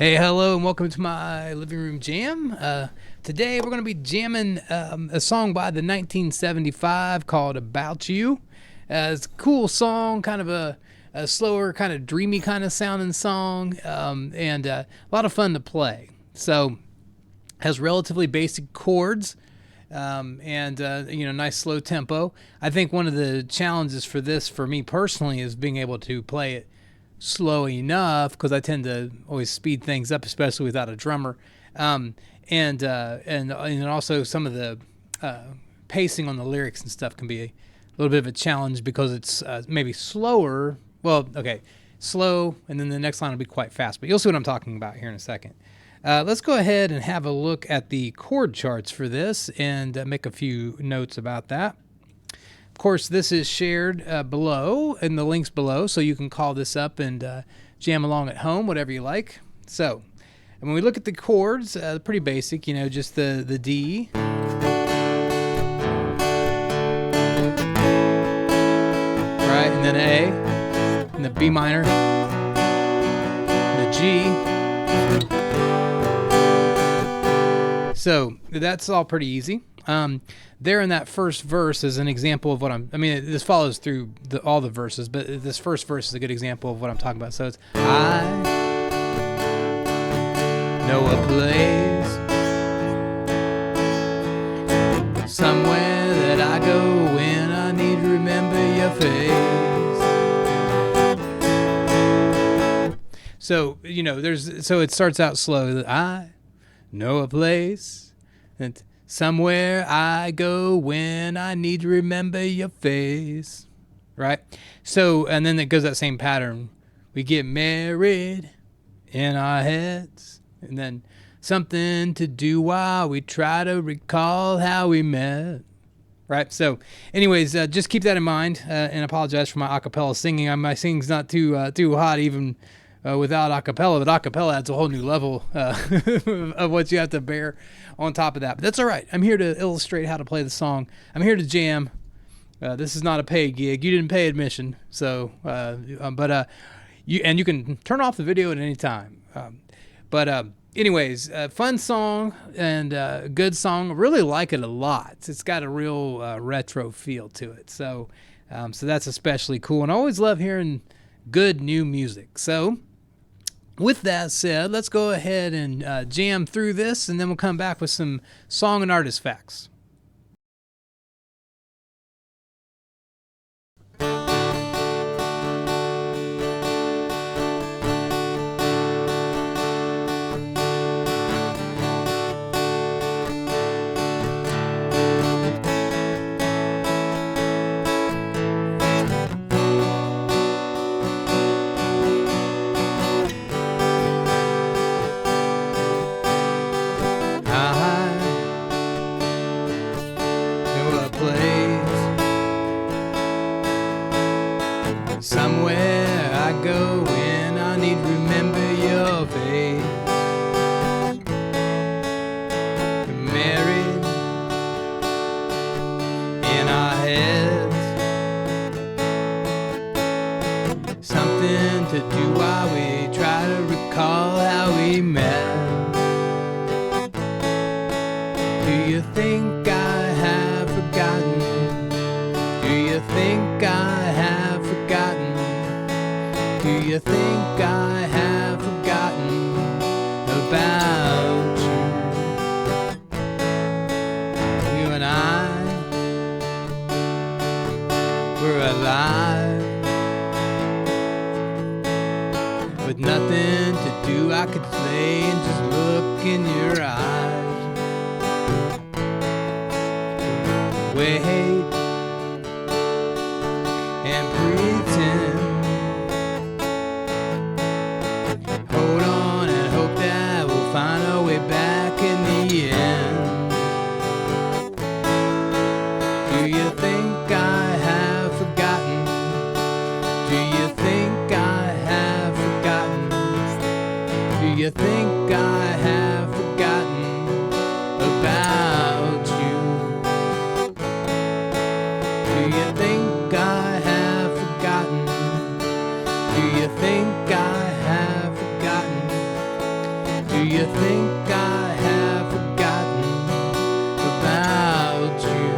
Hey, hello, and welcome to my living room jam. Today we're going to be jamming a song by the 1975 called About You. It's a cool song, kind of a slower, kind of dreamy kind of sounding song, and a lot of fun to play. So, has relatively basic chords, and nice slow tempo. I think one of the challenges for this, for me personally, is being able to play it slow enough, because I tend to always speed things up, especially without a drummer, and also some of the pacing on the lyrics and stuff can be a little bit of a challenge because it's maybe slower. Well, okay, slow, and then the next line will be quite fast, but you'll see what I'm talking about here in a second. Let's go ahead and have a look at the chord charts for this and make a few notes about that. Of course, this is shared below in the links below, so you can call this up and jam along at home, whatever you like. So, and when we look at the chords, pretty basic, just the D, right, and then A, and the B minor, and the G. So that's all pretty easy. There in that first verse is an example of what this follows through all the verses, but this first verse is a good example of what I'm talking about. So it's, I know a place somewhere that I go when I need to remember your face. So, so it starts out slow. I know a place that somewhere I go when I need to remember your face, right? So, and then it goes that same pattern. We get married in our heads, and then something to do while we try to recall how we met, right? So, anyways, just keep that in mind, and apologize for my acapella singing. My singing's not too hot even without acapella, but acapella adds a whole new level of what you have to bear on top of that. But that's all right. I'm here to illustrate how to play the song. I'm here to jam. This is not a paid gig. You didn't pay admission, so you can turn off the video at any time. Anyways, fun song and good song. Really like it a lot. It's got a real retro feel to it. So that's especially cool. And I always love hearing good new music. So, with that said, let's go ahead and jam through this, and then we'll come back with some song and artist facts. Somewhere I go when I need to remember your face. We're married in our heads. Something to do while we try to recall how we met. Do you think I have forgotten? Do you think I have forgotten? Do you think I have forgotten about you? You and I were alive with nothing to do. I could play and just look in your eyes. Wait and pretend. Hold on and hope that we'll find our way back in the end. Do you think I have forgotten? Do you think I have forgotten? Do you think I have forgotten about you? Do you think I have forgotten? Do you think I have forgotten think I have forgotten about you?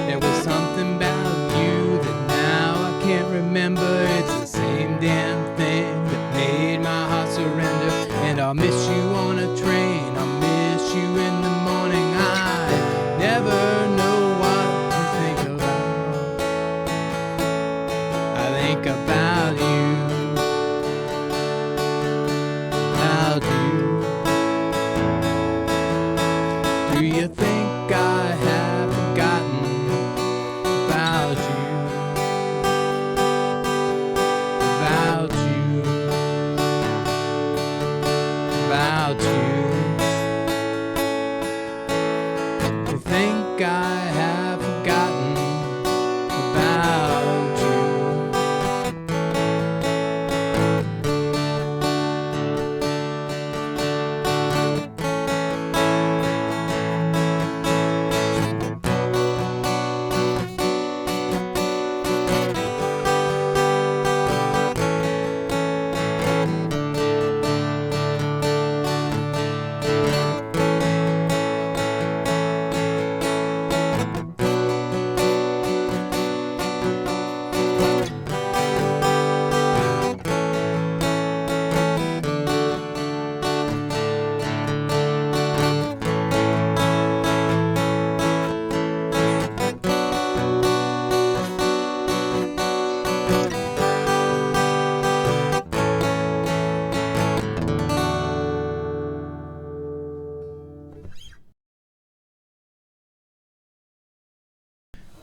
There was something about you that now I can't remember. It's the same damn thing that made my heart surrender. And I'll miss you on a train, I'll miss you in the morning. I never know what to think about. I think about you, about you. Do you think I have forgotten about you? About you, about you. You think I have forgotten about you?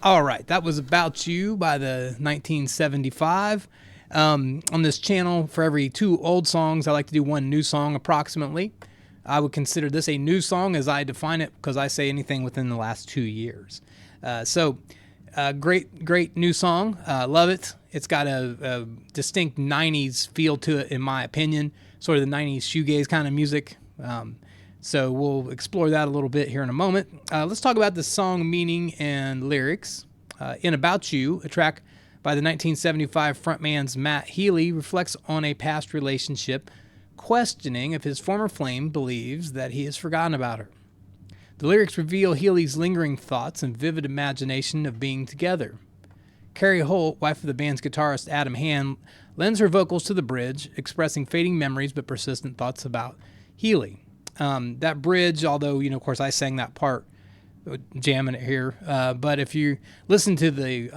All right, that was About You by the 1975. On this channel, for every 2 old songs, I like to do 1 new song approximately. I would consider this a new song as I define it because I say anything within the last 2 years. Great new song. Love it. It's got a distinct 90s feel to it, in my opinion, sort of the 90s shoegaze kind of music. So we'll explore that a little bit here in a moment. Let's talk about the song meaning and lyrics. In About You, a track by the 1975 frontman's Matt Healy reflects on a past relationship, questioning if his former flame believes that he has forgotten about her. The lyrics reveal Healy's lingering thoughts and vivid imagination of being together. Carrie Holt, wife of the band's guitarist Adam Hand, lends her vocals to the bridge, expressing fading memories but persistent thoughts about Healy. That bridge, although, of course, I sang that part, jamming it here, but if you listen to the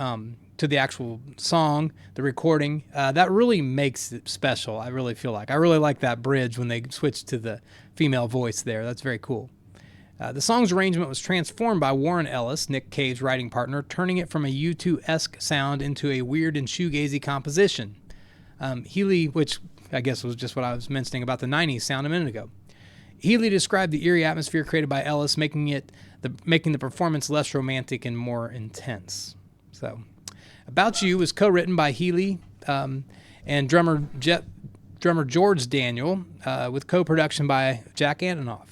actual song, the recording, that really makes it special. I really feel like I really like that bridge when they switched to the female voice there. That's very cool. The song's arrangement was transformed by Warren Ellis, Nick Cave's writing partner, turning it from a U2-esque sound into a weird and shoegazy composition. Healy, which I guess was just what I was mentioning about the 90s sound a minute ago. Healy described the eerie atmosphere created by Ellis, making the performance less romantic and more intense. So, About You was co-written by Healy and drummer George Daniel, with co-production by Jack Antonoff.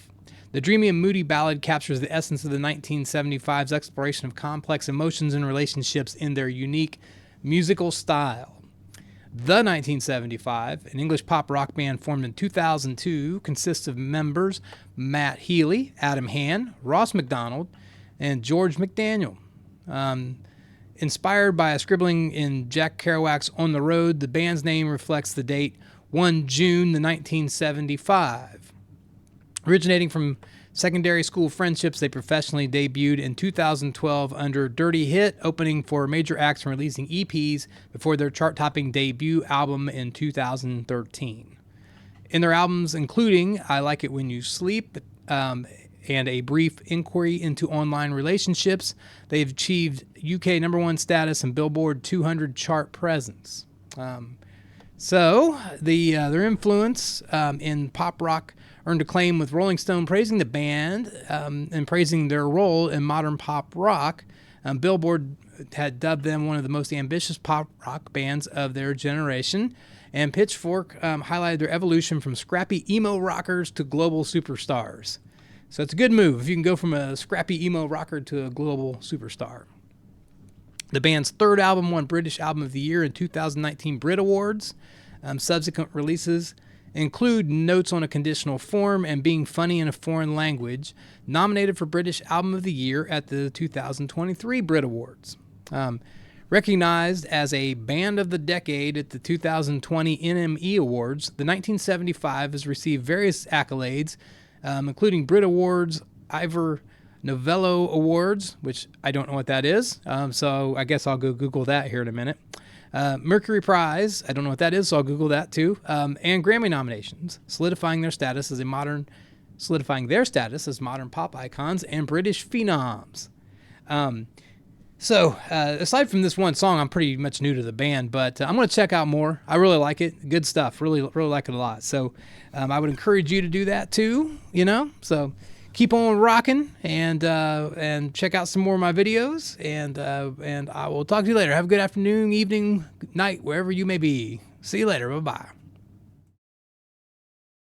The dreamy and moody ballad captures the essence of the 1975's exploration of complex emotions and relationships in their unique musical style. The 1975, an English pop rock band formed in 2002, consists of members Matt Healy, Adam Hand, Ross McDonald, and George McDaniel. Inspired by a scribbling in Jack Kerouac's On the Road, the band's name reflects the date 1 June 1975. Originating from secondary school friendships, they professionally debuted in 2012 under Dirty Hit, opening for major acts and releasing EPs before their chart-topping debut album in 2013. In their albums, including I Like It When You Sleep and A Brief Inquiry into Online Relationships, they've achieved UK #1 status and Billboard 200 chart presence. So their influence in pop rock earned acclaim, with Rolling Stone praising the band and praising their role in modern pop rock. Billboard had dubbed them one of the most ambitious pop rock bands of their generation, and Pitchfork highlighted their evolution from scrappy emo rockers to global superstars. So it's a good move if you can go from a scrappy emo rocker to a global superstar. The band's third album won British Album of the Year in 2019 Brit Awards. Subsequent releases include Notes on a Conditional Form and Being Funny in a Foreign Language, nominated for British Album of the Year at the 2023 Brit Awards. Recognized as a Band of the Decade at the 2020 NME Awards, the 1975 has received various accolades, including Brit Awards, Ivor Novello Awards, which I don't know what that is, so I guess I'll go Google that here in a minute. Mercury Prize, I don't know what that is, so I'll Google that too, and Grammy nominations, solidifying their status as modern pop icons and British phenoms. So, aside from this one song, I'm pretty much new to the band, but I'm going to check out more. I really like it. Good stuff. Really like it a lot. So, I would encourage you to do that too, So, keep on rocking and check out some more of my videos, and I will talk to you later. Have a good afternoon, evening, night, wherever you may be. See you later. Bye-bye.